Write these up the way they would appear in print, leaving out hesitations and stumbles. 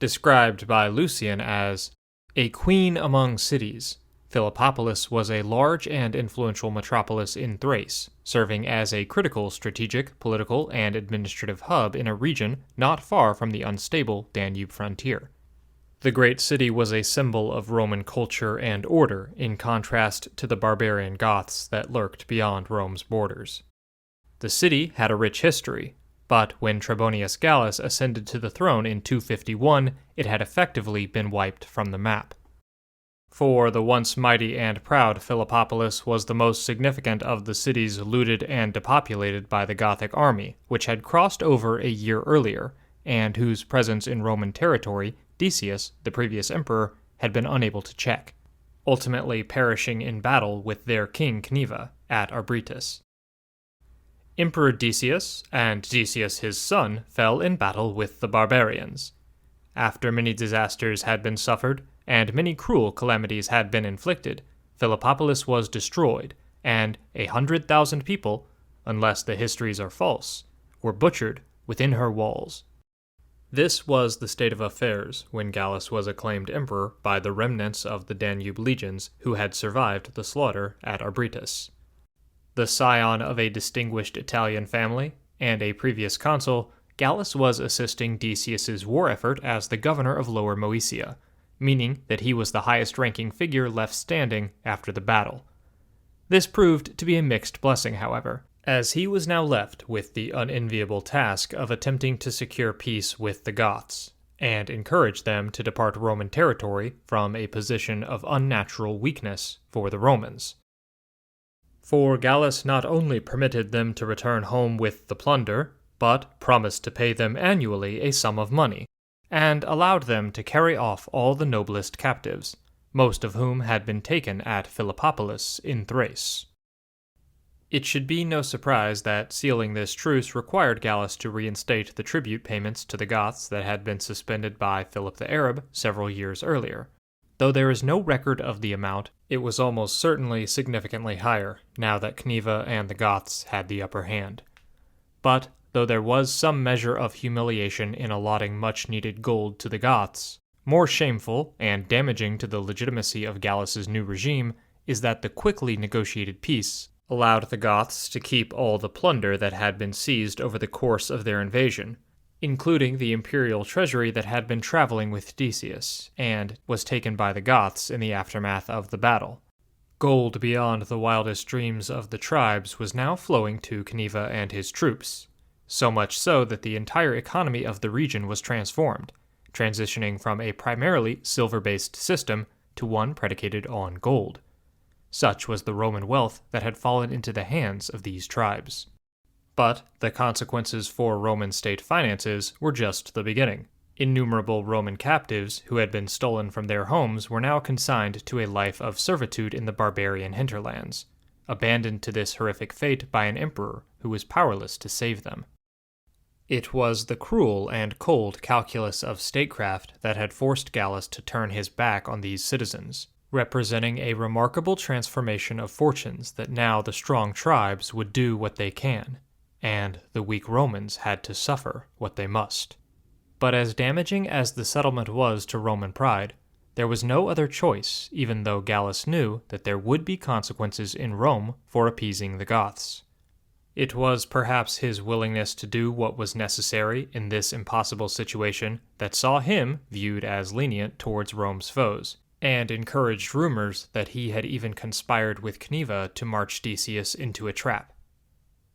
Described by Lucian as a queen among cities, Philippopolis was a large and influential metropolis in Thrace, serving as a critical strategic, political, and administrative hub in a region not far from the unstable Danube frontier. The great city was a symbol of Roman culture and order, in contrast to the barbarian Goths that lurked beyond Rome's borders. The city had a rich history, but when Trebonianus Gallus ascended to the throne in 251, it had effectively been wiped from the map. For the once mighty and proud Philippopolis was the most significant of the cities looted and depopulated by the Gothic army, which had crossed over a year earlier, and whose presence in Roman territory Decius, the previous emperor, had been unable to check, ultimately perishing in battle with their king Cniva at Abritus. Emperor Decius and Decius his son fell in battle with the barbarians. After many disasters had been suffered, and many cruel calamities had been inflicted, Philippopolis was destroyed, and 100,000 people, unless the histories are false, were butchered within her walls. This was the state of affairs when Gallus was acclaimed emperor by the remnants of the Danube legions who had survived the slaughter at Abritus. The scion of a distinguished Italian family and a previous consul, Gallus was assisting Decius's war effort as the governor of Lower Moesia, meaning that he was the highest-ranking figure left standing after the battle. This proved to be a mixed blessing, however, as he was now left with the unenviable task of attempting to secure peace with the Goths, and encourage them to depart Roman territory from a position of unnatural weakness for the Romans. For Gallus not only permitted them to return home with the plunder, but promised to pay them annually a sum of money, and allowed them to carry off all the noblest captives, most of whom had been taken at Philippopolis in Thrace. It should be no surprise that sealing this truce required Gallus to reinstate the tribute payments to the Goths that had been suspended by Philip the Arab several years earlier. Though there is no record of the amount, it was almost certainly significantly higher, now that Cniva and the Goths had the upper hand. But though there was some measure of humiliation in allotting much-needed gold to the Goths, more shameful and damaging to the legitimacy of Gallus's new regime is that the quickly negotiated peace allowed the Goths to keep all the plunder that had been seized over the course of their invasion, including the imperial treasury that had been traveling with Decius, and was taken by the Goths in the aftermath of the battle. Gold beyond the wildest dreams of the tribes was now flowing to Cniva and his troops, so much so that the entire economy of the region was transformed, transitioning from a primarily silver-based system to one predicated on gold. Such was the Roman wealth that had fallen into the hands of these tribes. But the consequences for Roman state finances were just the beginning. Innumerable Roman captives who had been stolen from their homes were now consigned to a life of servitude in the barbarian hinterlands, abandoned to this horrific fate by an emperor who was powerless to save them. It was the cruel and cold calculus of statecraft that had forced Gallus to turn his back on these citizens, representing a remarkable transformation of fortunes that now the strong tribes would do what they can, and the weak Romans had to suffer what they must. But as damaging as the settlement was to Roman pride, there was no other choice, even though Gallus knew that there would be consequences in Rome for appeasing the Goths. It was perhaps his willingness to do what was necessary in this impossible situation that saw him viewed as lenient towards Rome's foes, and encouraged rumors that he had even conspired with Cniva to march Decius into a trap.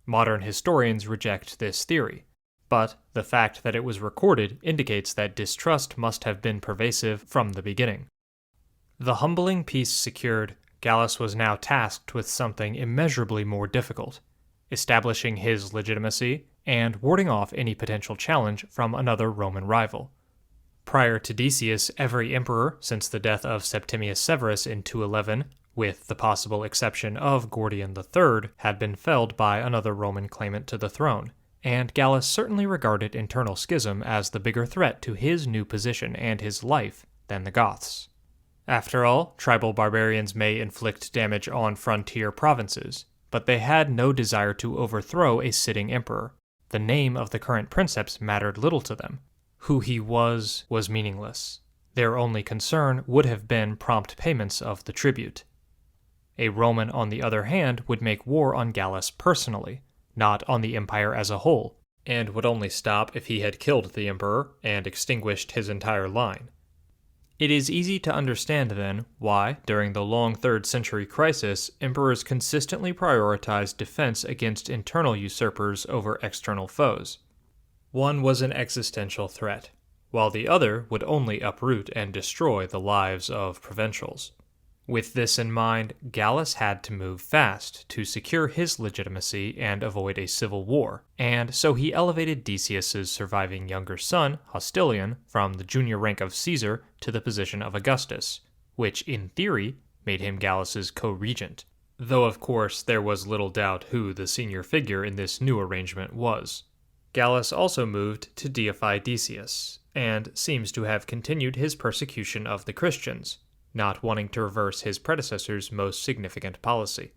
Modern historians reject this theory, but the fact that it was recorded indicates that distrust must have been pervasive from the beginning. The humbling peace secured, Gallus was now tasked with something immeasurably more difficult: establishing his legitimacy and warding off any potential challenge from another Roman rival. Prior to Decius, every emperor since the death of Septimius Severus in 211, with the possible exception of Gordian III, had been felled by another Roman claimant to the throne, and Gallus certainly regarded internal schism as the bigger threat to his new position and his life than the Goths. After all, tribal barbarians may inflict damage on frontier provinces, but they had no desire to overthrow a sitting emperor. The name of the current princeps mattered little to them. Who he was meaningless. Their only concern would have been prompt payments of the tribute. A Roman, on the other hand, would make war on Gallus personally, not on the empire as a whole, and would only stop if he had killed the emperor and extinguished his entire line. It is easy to understand, then, why, during the long 3rd century crisis, emperors consistently prioritized defense against internal usurpers over external foes. One was an existential threat, while the other would only uproot and destroy the lives of provincials. With this in mind, Gallus had to move fast to secure his legitimacy and avoid a civil war, and so he elevated Decius's surviving younger son, Hostilian, from the junior rank of Caesar to the position of Augustus, which, in theory, made him Gallus's co-regent, though of course there was little doubt who the senior figure in this new arrangement was. Gallus also moved to deify Decius, and seems to have continued his persecution of the Christians, not wanting to reverse his predecessor's most significant policy.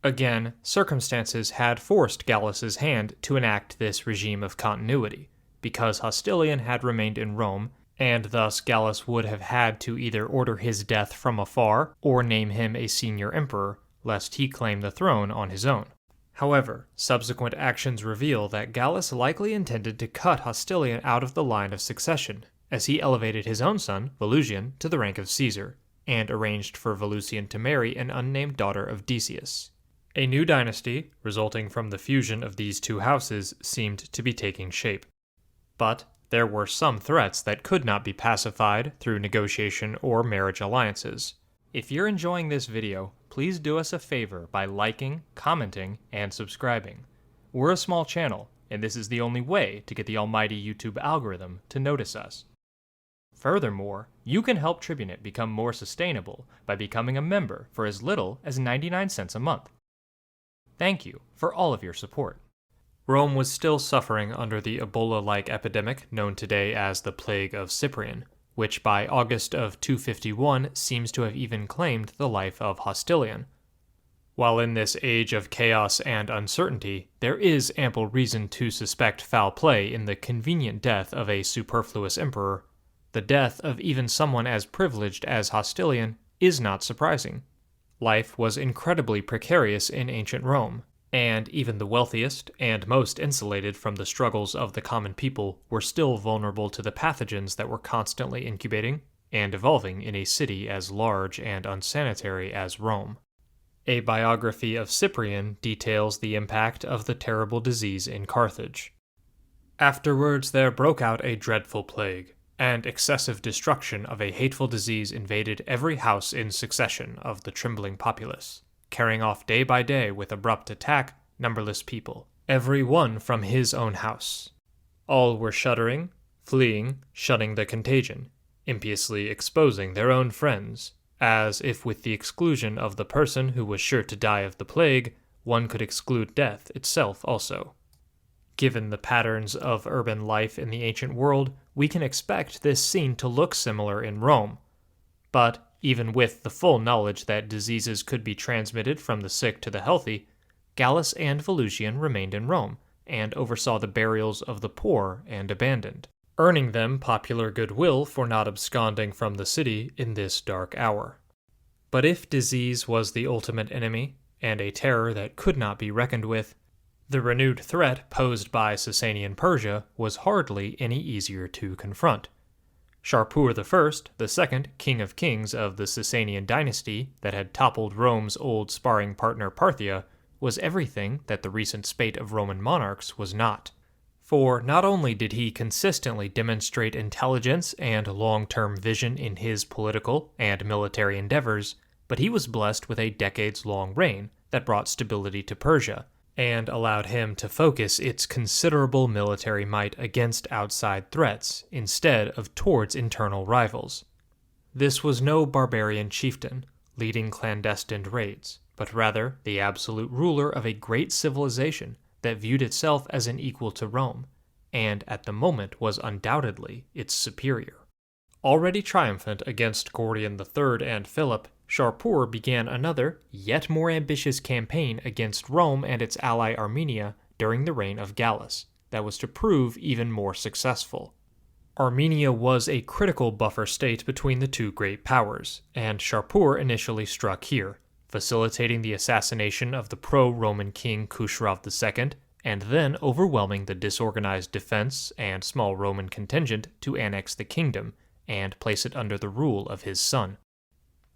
Again, circumstances had forced Gallus's hand to enact this regime of continuity, because Hostilian had remained in Rome, and thus Gallus would have had to either order his death from afar or name him a senior emperor, lest he claim the throne on his own. However, subsequent actions reveal that Gallus likely intended to cut Hostilian out of the line of succession, as he elevated his own son, Volusian, to the rank of Caesar, and arranged for Volusian to marry an unnamed daughter of Decius. A new dynasty, resulting from the fusion of these two houses, seemed to be taking shape. But there were some threats that could not be pacified through negotiation or marriage alliances. If you're enjoying this video, please do us a favor by liking, commenting, and subscribing. We're a small channel, and this is the only way to get the almighty YouTube algorithm to notice us. Furthermore, you can help Tribunate become more sustainable by becoming a member for as little as 99 cents a month. Thank you for all of your support. Rome was still suffering under the Ebola-like epidemic known today as the Plague of Cyprian, which by August of 251 seems to have even claimed the life of Hostilian. While in this age of chaos and uncertainty, there is ample reason to suspect foul play in the convenient death of a superfluous emperor. The death of even someone as privileged as Hostilian is not surprising. Life was incredibly precarious in ancient Rome, and even the wealthiest and most insulated from the struggles of the common people were still vulnerable to the pathogens that were constantly incubating and evolving in a city as large and unsanitary as Rome. A biography of Cyprian details the impact of the terrible disease in Carthage. Afterwards there broke out a dreadful plague, and excessive destruction of a hateful disease invaded every house in succession of the trembling populace, carrying off day by day with abrupt attack numberless people, every one from his own house. All were shuddering, fleeing, shunning the contagion, impiously exposing their own friends, as if with the exclusion of the person who was sure to die of the plague, one could exclude death itself also. Given the patterns of urban life in the ancient world, we can expect this scene to look similar in Rome. But even with the full knowledge that diseases could be transmitted from the sick to the healthy, Gallus and Volusian remained in Rome and oversaw the burials of the poor and abandoned, earning them popular goodwill for not absconding from the city in this dark hour. But if disease was the ultimate enemy, and a terror that could not be reckoned with, the renewed threat posed by Sasanian Persia was hardly any easier to confront. Shapur I, the second king of kings of the Sasanian dynasty that had toppled Rome's old sparring partner Parthia, was everything that the recent spate of Roman monarchs was not. For not only did he consistently demonstrate intelligence and long-term vision in his political and military endeavors, but he was blessed with a decades-long reign that brought stability to Persia, and allowed him to focus its considerable military might against outside threats instead of towards internal rivals. This was no barbarian chieftain, leading clandestine raids, but rather the absolute ruler of a great civilization that viewed itself as an equal to Rome, and at the moment was undoubtedly its superior. Already triumphant against Gordian III and Philip, Shapur began another, yet more ambitious campaign against Rome and its ally Armenia during the reign of Gallus, that was to prove even more successful. Armenia was a critical buffer state between the two great powers, and Shapur initially struck here, facilitating the assassination of the pro-Roman king Khusrav II, and then overwhelming the disorganized defense and small Roman contingent to annex the kingdom and place it under the rule of his son.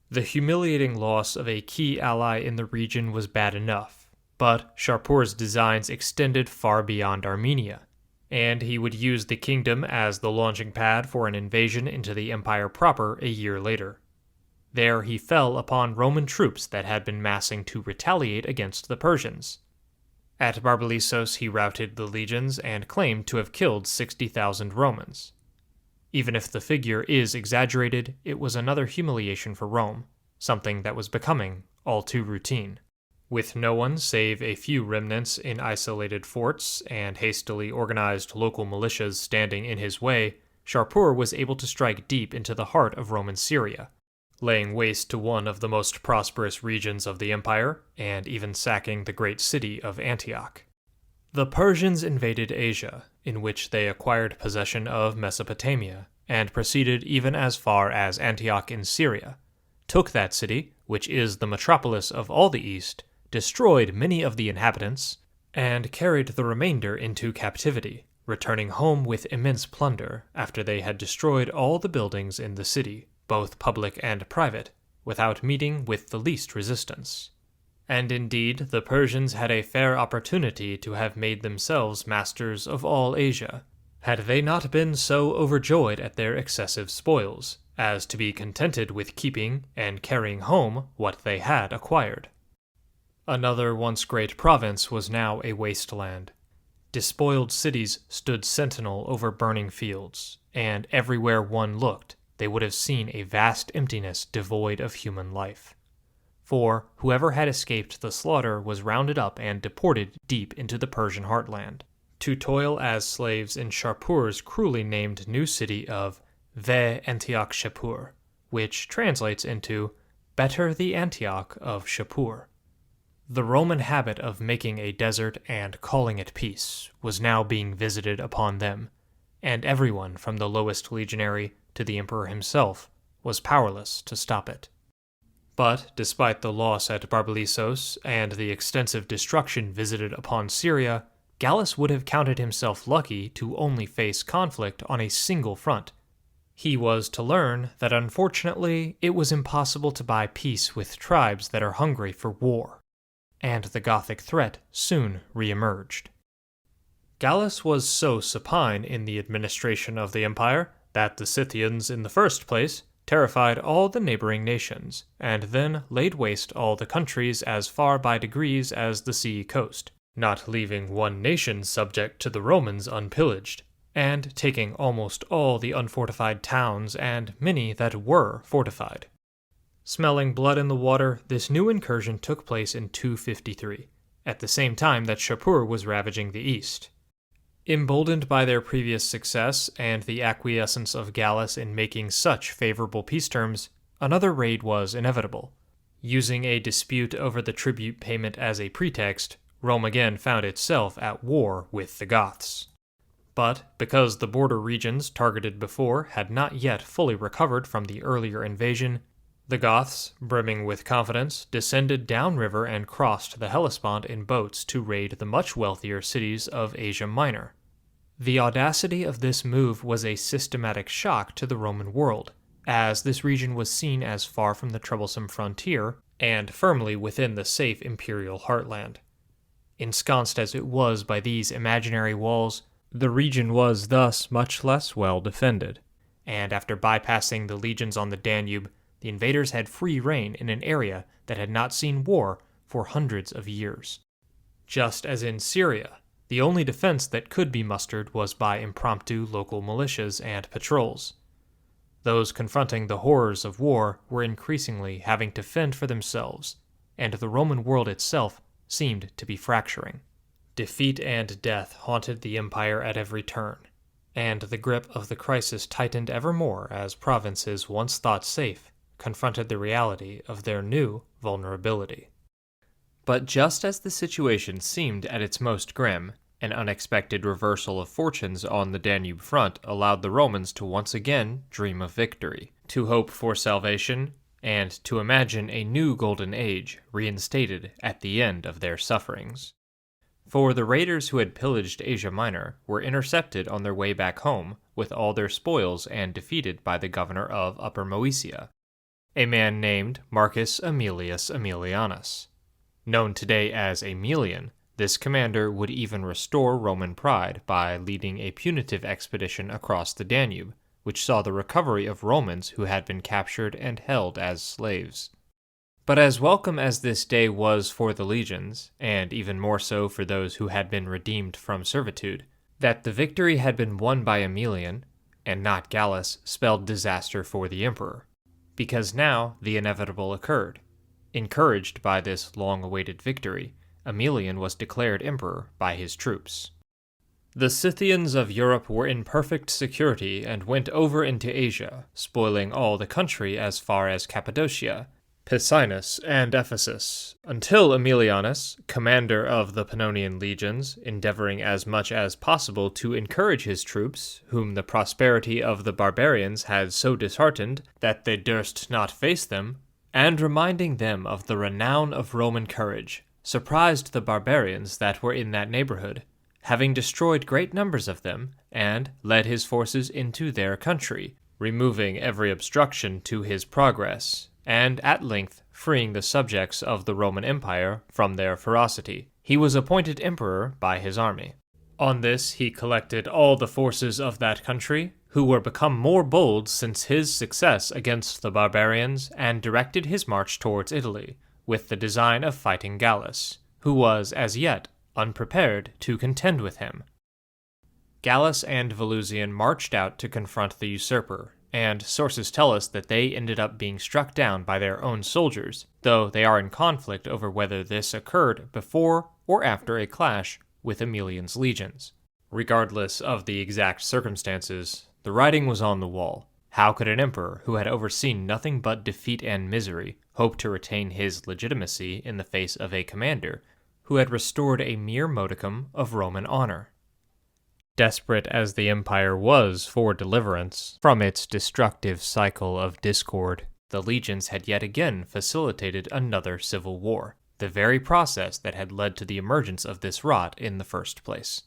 The humiliating loss of a key ally in the region was bad enough, but Shapur's designs extended far beyond Armenia, and he would use the kingdom as the launching pad for an invasion into the empire proper a year later. There he fell upon Roman troops that had been massing to retaliate against the Persians. At Barbalissos he routed the legions and claimed to have killed 60,000 Romans. Even if the figure is exaggerated, it was another humiliation for Rome, something that was becoming all too routine. With no one save a few remnants in isolated forts and hastily organized local militias standing in his way, Shapur was able to strike deep into the heart of Roman Syria, laying waste to one of the most prosperous regions of the empire, and even sacking the great city of Antioch. The Persians invaded Asia, in which they acquired possession of Mesopotamia, and proceeded even as far as Antioch in Syria, took that city, which is the metropolis of all the East, destroyed many of the inhabitants, and carried the remainder into captivity, returning home with immense plunder after they had destroyed all the buildings in the city, both public and private, without meeting with the least resistance. And indeed, the Persians had a fair opportunity to have made themselves masters of all Asia, had they not been so overjoyed at their excessive spoils, as to be contented with keeping and carrying home what they had acquired. Another once great province was now a wasteland. Despoiled cities stood sentinel over burning fields, and everywhere one looked, they would have seen a vast emptiness devoid of human life. For whoever had escaped the slaughter was rounded up and deported deep into the Persian heartland, to toil as slaves in Shapur's cruelly named new city of Ve Antioch Shapur, which translates into Better the Antioch of Shapur. The Roman habit of making a desert and calling it peace was now being visited upon them, and everyone from the lowest legionary to the emperor himself was powerless to stop it. But despite the loss at Barbalissos and the extensive destruction visited upon Syria, Gallus would have counted himself lucky to only face conflict on a single front. He was to learn that unfortunately it was impossible to buy peace with tribes that are hungry for war, and the Gothic threat soon re-emerged. Gallus was so supine in the administration of the empire that the Scythians in the first place terrified all the neighboring nations, and then laid waste all the countries as far by degrees as the sea coast, not leaving one nation subject to the Romans unpillaged, and taking almost all the unfortified towns and many that were fortified. Smelling blood in the water, this new incursion took place in 253, at the same time that Shapur was ravaging the east. Emboldened by their previous success and the acquiescence of Gallus in making such favorable peace terms, another raid was inevitable. Using a dispute over the tribute payment as a pretext, Rome again found itself at war with the Goths. But because the border regions targeted before had not yet fully recovered from the earlier invasion, the Goths, brimming with confidence, descended downriver and crossed the Hellespont in boats to raid the much wealthier cities of Asia Minor. The audacity of this move was a systematic shock to the Roman world, as this region was seen as far from the troublesome frontier and firmly within the safe imperial heartland. Ensconced as it was by these imaginary walls, the region was thus much less well defended, and after bypassing the legions on the Danube, the invaders had free rein in an area that had not seen war for hundreds of years. Just as in Syria, the only defense that could be mustered was by impromptu local militias and patrols. Those confronting the horrors of war were increasingly having to fend for themselves, and the Roman world itself seemed to be fracturing. Defeat and death haunted the empire at every turn, and the grip of the crisis tightened ever more as provinces once thought safe confronted the reality of their new vulnerability. But just as the situation seemed at its most grim, An unexpected reversal of fortunes on the Danube front allowed the Romans to once again dream of victory, to hope for salvation, and to imagine a new golden age reinstated at the end of their sufferings. For the raiders who had pillaged Asia Minor were intercepted on their way back home with all their spoils and defeated by the governor of Upper Moesia, a man named Marcus Aemilius Aemilianus. Known today as Aemilian, this commander would even restore Roman pride by leading a punitive expedition across the Danube, which saw the recovery of Romans who had been captured and held as slaves. But as welcome as this day was for the legions, and even more so for those who had been redeemed from servitude, that the victory had been won by Aemilian, and not Gallus, spelled disaster for the emperor, because now the inevitable occurred. Encouraged by this long-awaited victory, Aemilian was declared emperor by his troops. The Scythians of Europe were in perfect security and went over into Asia, spoiling all the country as far as Cappadocia, Picenus, and Ephesus, until Aemilianus, commander of the Pannonian legions, endeavoring as much as possible to encourage his troops, whom the prosperity of the barbarians had so disheartened that they durst not face them, and reminding them of the renown of Roman courage, surprised the barbarians that were in that neighborhood, having destroyed great numbers of them, and led his forces into their country, removing every obstruction to his progress, and at length freeing the subjects of the Roman Empire from their ferocity. He was appointed emperor by his army. On this he collected all the forces of that country, who were become more bold since his success against the barbarians, and directed his march towards Italy, with the design of fighting Gallus, who was as yet unprepared to contend with him. Gallus and Volusian marched out to confront the usurper, and sources tell us that they ended up being struck down by their own soldiers, though they are in conflict over whether this occurred before or after a clash with Aemilian's legions. Regardless of the exact circumstances, the writing was on the wall. How could an emperor who had overseen nothing but defeat and misery hope to retain his legitimacy in the face of a commander who had restored a mere modicum of Roman honor? Desperate as the empire was for deliverance from its destructive cycle of discord, the legions had yet again facilitated another civil war, the very process that had led to the emergence of this rot in the first place.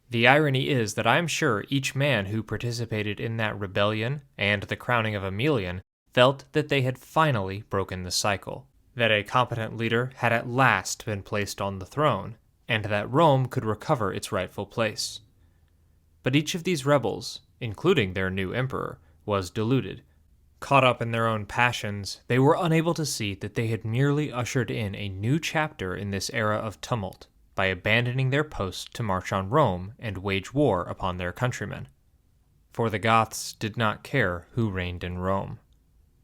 The irony is that I am sure each man who participated in that rebellion and the crowning of Aemilian felt that they had finally broken the cycle, that a competent leader had at last been placed on the throne, and that Rome could recover its rightful place. But each of these rebels, including their new emperor, was deluded. Caught up in their own passions, they were unable to see that they had merely ushered in a new chapter in this era of tumult, by abandoning their post to march on Rome and wage war upon their countrymen. For the Goths did not care who reigned in Rome.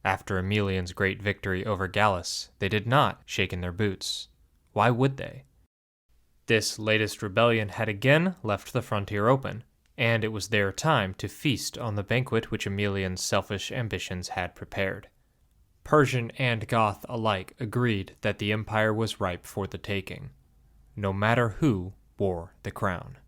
After Aemilian's great victory over Gallus, they did not shake in their boots. Why would they? This latest rebellion had again left the frontier open, and it was their time to feast on the banquet which Aemilian's selfish ambitions had prepared. Persian and Goth alike agreed that the empire was ripe for the taking, no matter who wore the crown.